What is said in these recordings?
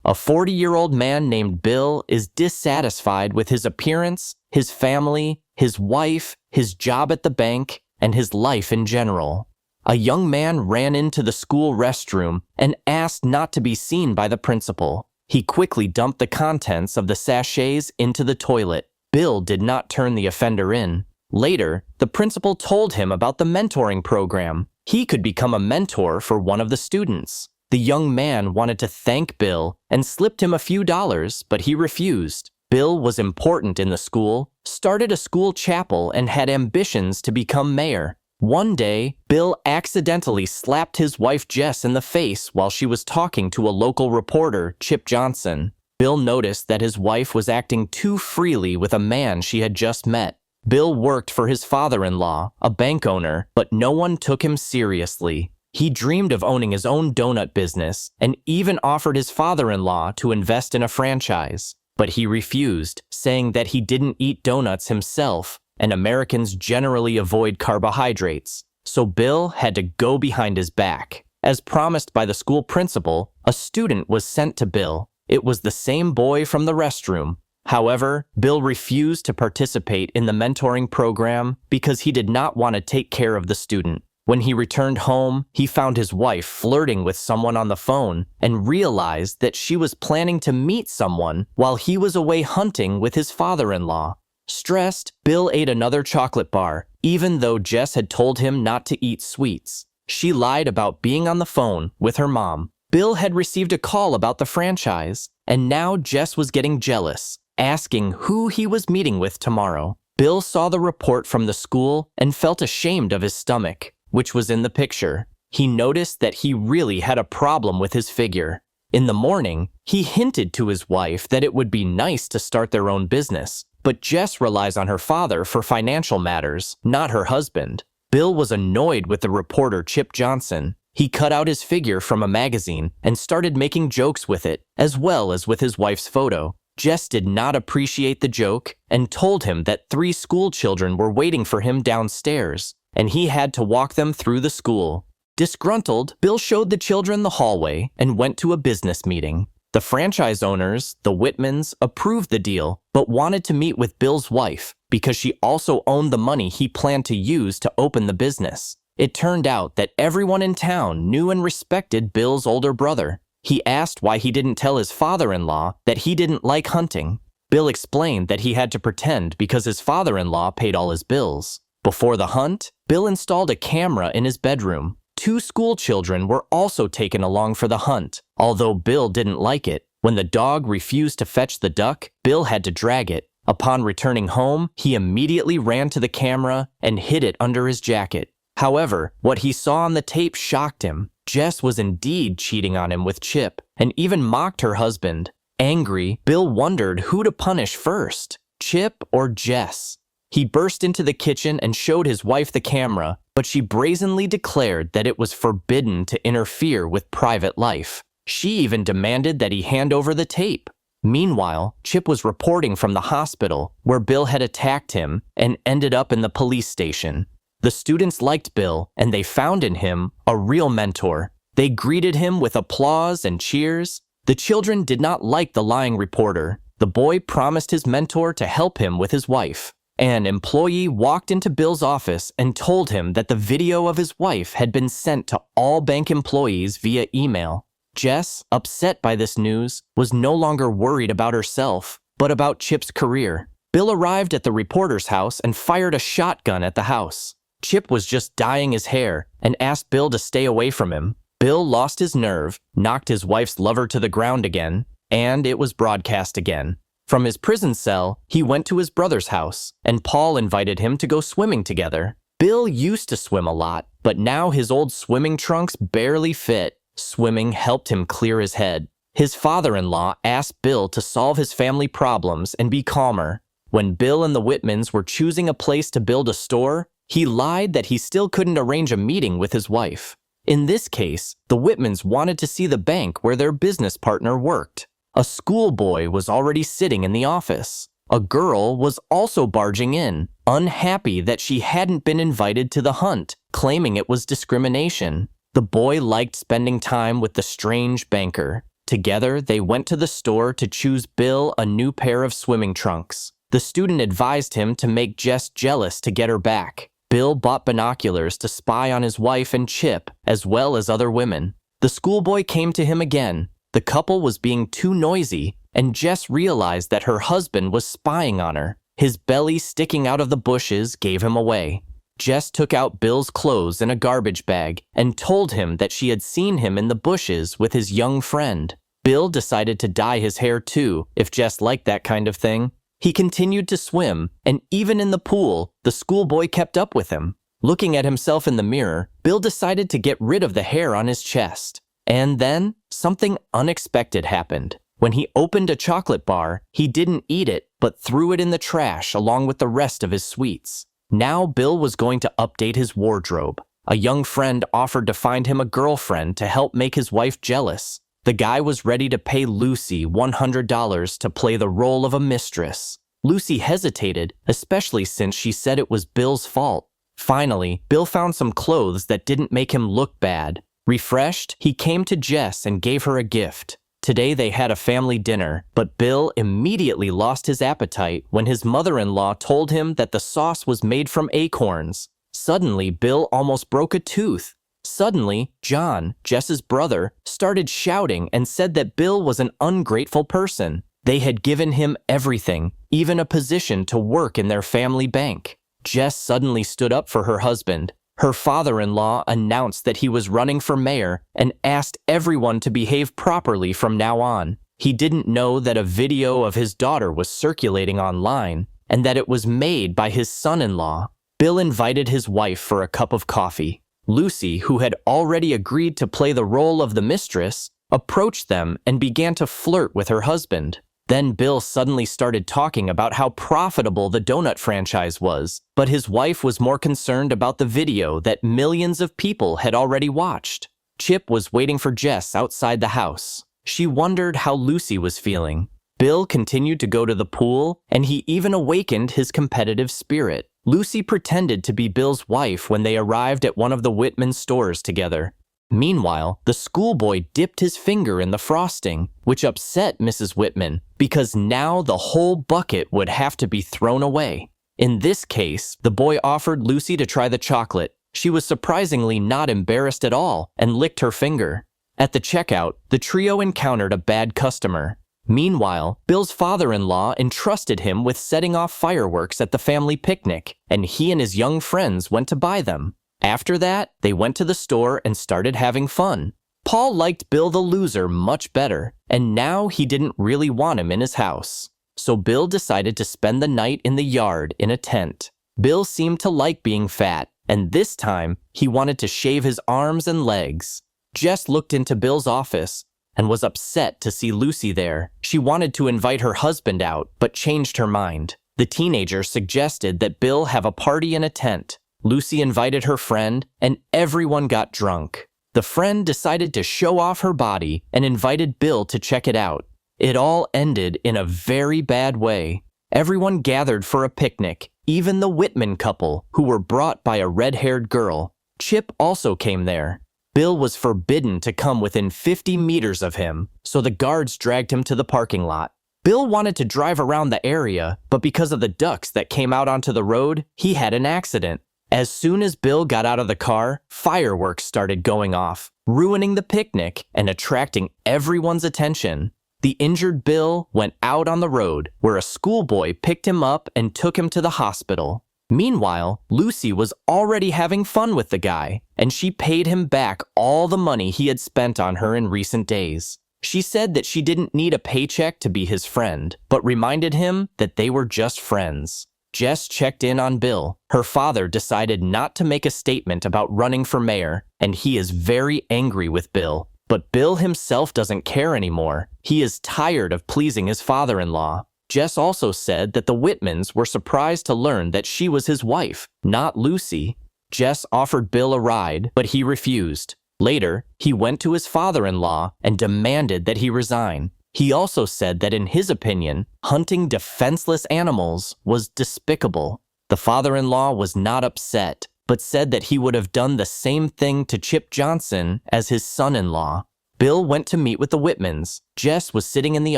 A 40-year-old man named Bill is dissatisfied with his appearance, his family, his wife, his job at the bank, and his life in general. A young man ran into the school restroom and asked not to be seen by the principal. He quickly dumped the contents of the sachets into the toilet. Bill did not turn the offender in. Later, the principal told him about the mentoring program. He could become a mentor for one of the students. The young man wanted to thank Bill and slipped him a few dollars, but he refused. Bill was important in the school, started a school chapel, and had ambitions to become mayor. One day, Bill accidentally slapped his wife Jess in the face while she was talking to a local reporter, Chip Johnson. Bill noticed that his wife was acting too freely with a man she had just met. Bill worked for his father-in-law, a bank owner, but no one took him seriously. He dreamed of owning his own donut business and even offered his father-in-law to invest in a franchise. But he refused, saying that he didn't eat donuts himself, and Americans generally avoid carbohydrates. So Bill had to go behind his back. As promised by the school principal, a student was sent to Bill. It was the same boy from the restroom. However, Bill refused to participate in the mentoring program because he did not want to take care of the student. When he returned home, he found his wife flirting with someone on the phone and realized that she was planning to meet someone while he was away hunting with his father-in-law. Stressed, Bill ate another chocolate bar, even though Jess had told him not to eat sweets. She lied about being on the phone with her mom. Bill had received a call about the franchise, and now Jess was getting jealous, asking who he was meeting with tomorrow. Bill saw the report from the school and felt ashamed of his stomach, which was in the picture. He noticed that he really had a problem with his figure. In the morning, he hinted to his wife that it would be nice to start their own business, but Jess relies on her father for financial matters, not her husband. Bill was annoyed with the reporter Chip Johnson. He cut out his figure from a magazine and started making jokes with it, as well as with his wife's photo. Jess did not appreciate the joke and told him that 3 school children were waiting for him downstairs, and he had to walk them through the school. Disgruntled, Bill showed the children the hallway and went to a business meeting. The franchise owners, the Whitmans, approved the deal, but wanted to meet with Bill's wife because she also owned the money he planned to use to open the business. It turned out that everyone in town knew and respected Bill's older brother. He asked why he didn't tell his father-in-law that he didn't like hunting. Bill explained that he had to pretend because his father-in-law paid all his bills. Before the hunt, Bill installed a camera in his bedroom. 2 school children were also taken along for the hunt, although Bill didn't like it. When the dog refused to fetch the duck, Bill had to drag it. Upon returning home, he immediately ran to the camera and hid it under his jacket. However, what he saw on the tape shocked him. Jess was indeed cheating on him with Chip, and even mocked her husband. Angry, Bill wondered who to punish first, Chip or Jess. He burst into the kitchen and showed his wife the camera, but she brazenly declared that it was forbidden to interfere with private life. She even demanded that he hand over the tape. Meanwhile, Chip was reporting from the hospital, where Bill had attacked him and ended up in the police station. The students liked Bill, and they found in him a real mentor. They greeted him with applause and cheers. The children did not like the lying reporter. The boy promised his mentor to help him with his wife. An employee walked into Bill's office and told him that the video of his wife had been sent to all bank employees via email. Jess, upset by this news, was no longer worried about herself, but about Chip's career. Bill arrived at the reporter's house and fired a shotgun at the house. Chip was just dyeing his hair and asked Bill to stay away from him. Bill lost his nerve, knocked his wife's lover to the ground again, and it was broadcast again. From his prison cell, he went to his brother's house, and Paul invited him to go swimming together. Bill used to swim a lot, but now his old swimming trunks barely fit. Swimming helped him clear his head. His father-in-law asked Bill to solve his family problems and be calmer. When Bill and the Whitmans were choosing a place to build a store, he lied that he still couldn't arrange a meeting with his wife. In this case, the Whitmans wanted to see the bank where their business partner worked. A schoolboy was already sitting in the office. A girl was also barging in, unhappy that she hadn't been invited to the hunt, claiming it was discrimination. The boy liked spending time with the strange banker. Together, they went to the store to choose Bill a new pair of swimming trunks. The student advised him to make Jess jealous to get her back. Bill bought binoculars to spy on his wife and Chip, as well as other women. The schoolboy came to him again. The couple was being too noisy, and Jess realized that her husband was spying on her. His belly sticking out of the bushes gave him away. Jess took out Bill's clothes in a garbage bag and told him that she had seen him in the bushes with his young friend. Bill decided to dye his hair too, if Jess liked that kind of thing. He continued to swim, and even in the pool, the schoolboy kept up with him. Looking at himself in the mirror, Bill decided to get rid of the hair on his chest. And then, something unexpected happened. When he opened a chocolate bar, he didn't eat it, but threw it in the trash along with the rest of his sweets. Now Bill was going to update his wardrobe. A young friend offered to find him a girlfriend to help make his wife jealous. The guy was ready to pay Lucy $100 to play the role of a mistress. Lucy hesitated, especially since she said it was Bill's fault. Finally, Bill found some clothes that didn't make him look bad. Refreshed, he came to Jess and gave her a gift. Today they had a family dinner, but Bill immediately lost his appetite when his mother-in-law told him that the sauce was made from acorns. Suddenly, Bill almost broke a tooth. Suddenly, John, Jess's brother, started shouting and said that Bill was an ungrateful person. They had given him everything, even a position to work in their family bank. Jess suddenly stood up for her husband. Her father-in-law announced that he was running for mayor and asked everyone to behave properly from now on. He didn't know that a video of his daughter was circulating online and that it was made by his son-in-law. Bill invited his wife for a cup of coffee. Lucy, who had already agreed to play the role of the mistress, approached them and began to flirt with her husband. Then Bill suddenly started talking about how profitable the donut franchise was, but his wife was more concerned about the video that millions of people had already watched. Chip was waiting for Jess outside the house. She wondered how Lucy was feeling. Bill continued to go to the pool, and he even awakened his competitive spirit. Lucy pretended to be Bill's wife when they arrived at one of the Whitman stores together. Meanwhile, the schoolboy dipped his finger in the frosting, which upset Mrs. Whitman, because now the whole bucket would have to be thrown away. In this case, the boy offered Lucy to try the chocolate. She was surprisingly not embarrassed at all and licked her finger. At the checkout, the trio encountered a bad customer. Meanwhile, Bill's father-in-law entrusted him with setting off fireworks at the family picnic, and he and his young friends went to buy them. After that, they went to the store and started having fun. Paul liked Bill the loser much better, and now he didn't really want him in his house. So Bill decided to spend the night in the yard in a tent. Bill seemed to like being fat, and this time he wanted to shave his arms and legs. Jess looked into Bill's office and was upset to see Lucy there. She wanted to invite her husband out, but changed her mind. The teenager suggested that Bill have a party in a tent. Lucy invited her friend, and everyone got drunk. The friend decided to show off her body and invited Bill to check it out. It all ended in a very bad way. Everyone gathered for a picnic, even the Whitman couple, who were brought by a red-haired girl. Chip also came there. Bill was forbidden to come within 50 meters of him, so the guards dragged him to the parking lot. Bill wanted to drive around the area, but because of the ducks that came out onto the road, he had an accident. As soon as Bill got out of the car, fireworks started going off, ruining the picnic and attracting everyone's attention. The injured Bill went out on the road, where a schoolboy picked him up and took him to the hospital. Meanwhile, Lucy was already having fun with the guy, and she paid him back all the money he had spent on her in recent days. She said that she didn't need a paycheck to be his friend, but reminded him that they were just friends. Jess checked in on Bill. Her father decided not to make a statement about running for mayor, and he is very angry with Bill. But Bill himself doesn't care anymore. He is tired of pleasing his father-in-law. Jess also said that the Whitmans were surprised to learn that she was his wife, not Lucy. Jess offered Bill a ride, but he refused. Later, he went to his father-in-law and demanded that he resign. He also said that in his opinion, hunting defenseless animals was despicable. The father-in-law was not upset, but said that he would have done the same thing to Chip Johnson as his son-in-law. Bill went to meet with the Whitmans. Jess was sitting in the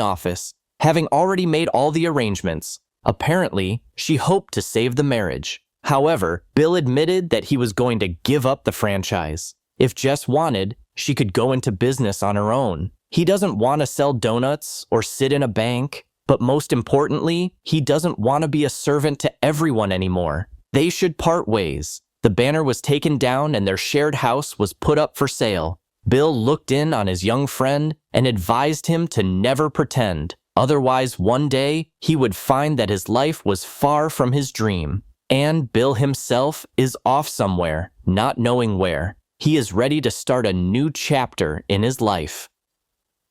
office, having already made all the arrangements. Apparently, she hoped to save the marriage. However, Bill admitted that he was going to give up the franchise. If Jess wanted, she could go into business on her own. He doesn't want to sell donuts or sit in a bank, but most importantly, he doesn't want to be a servant to everyone anymore. They should part ways. The banner was taken down and their shared house was put up for sale. Bill looked in on his young friend and advised him to never pretend. Otherwise, one day, he would find that his life was far from his dream. And Bill himself is off somewhere, not knowing where. He is ready to start a new chapter in his life.